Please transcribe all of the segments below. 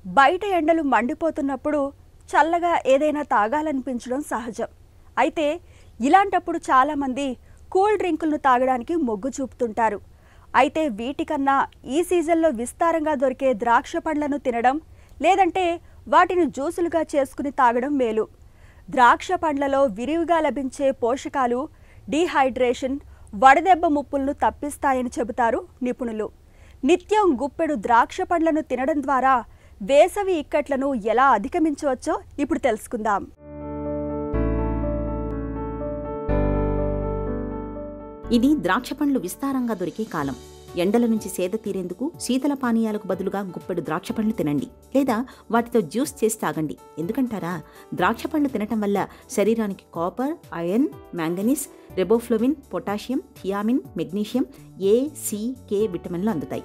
బయట ఎండలు మండిపోతున్నప్పుడు చల్లగా ఏదైనా తాగాలనిపించడం సహజం. అయితే ఇలాంటప్పుడు చాలామంది కూల్ డ్రింకులను తాగడానికి మొగ్గు చూపుతుంటారు. అయితే వీటికన్నా ఈ సీజన్లో విస్తారంగా దొరికే ద్రాక్ష పండ్లను తినడం, లేదంటే వాటిని జ్యూసులుగా చేసుకుని తాగడం మేలు. ద్రాక్ష పండ్లలో విరివిగా లభించే పోషకాలు డీహైడ్రేషన్, వడదెబ్బ ముప్పులను తప్పిస్తాయని చెబుతారు నిపుణులు. నిత్యం గుప్పెడు ద్రాక్ష పండ్లను తినడం ద్వారా వేసవి ఇక్కట్లను ఎలా అధిగమించవచ్చో ఇప్పుడు తెలుసుకుందాం. ఇది ద్రాక్ష పండ్లు విస్తారంగా దొరికే కాలం. ఎండల నుంచి సేద తీరేందుకు శీతల పానీయాలకు బదులుగా గుప్పెడు ద్రాక్ష పండ్లు తినండి, లేదా వాటితో జ్యూస్ చేసి తాగండి. ఎందుకంటారా, ద్రాక్ష పండ్లు తినటం వల్ల శరీరానికి copper, iron, manganese, riboflavin, potassium, thiamine, magnesium, A, C, K విటమిన్లు అందుతాయి.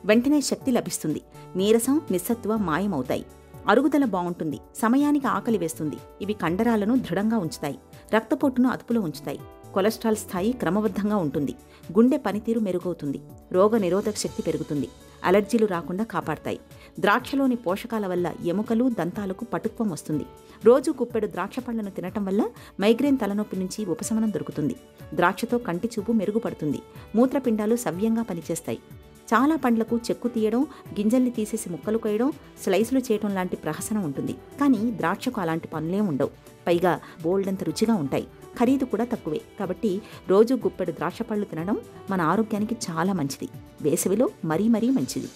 వెంటనే శక్తి లభిస్తుంది. నీరసం, నిస్సత్వ మాయమవుతాయి. అరుగుదల బాగుంటుంది. సమయానికి ఆకలి వేస్తుంది. ఇవి కండరాలను దృఢంగా ఉంచుతాయి. రక్తపోటును అదుపులో ఉంచుతాయి. కొలెస్ట్రాల్ స్థాయి క్రమబద్ధంగా ఉంటుంది. గుండె పనితీరు మెరుగవుతుంది. రోగ నిరోధక శక్తి పెరుగుతుంది. అలర్జీలు రాకుండా కాపాడతాయి. ద్రాక్షలోని పోషకాల వల్ల ఎముకలు, దంతాలకు పటుత్వం వస్తుంది. రోజు కుప్పెడు ద్రాక్ష పళ్లను తినటం వల్ల మైగ్రేన్ తలనొప్పి నుంచి ఉపశమనం దొరుకుతుంది. ద్రాక్షతో కంటి చూపు మెరుగుపడుతుంది. మూత్రపిండాలు సవ్యంగా పనిచేస్తాయి. చాలా పండ్లకు చెక్కు తీయడం, గింజల్ని తీసేసి ముక్కలు కోయడం, స్లైసులు చేయడం లాంటి ప్రహసనం ఉంటుంది. కానీ ద్రాక్షకు అలాంటి పనులే ఉండవు. పైగా బోల్డంత రుచిగా ఉంటాయి. ఖరీదు కూడా తక్కువే. కాబట్టి రోజు గుప్పెడు ద్రాక్ష పళ్ళు తినడం మన ఆరోగ్యానికి చాలా మంచిది. వేసవిలో మరీ మంచిది.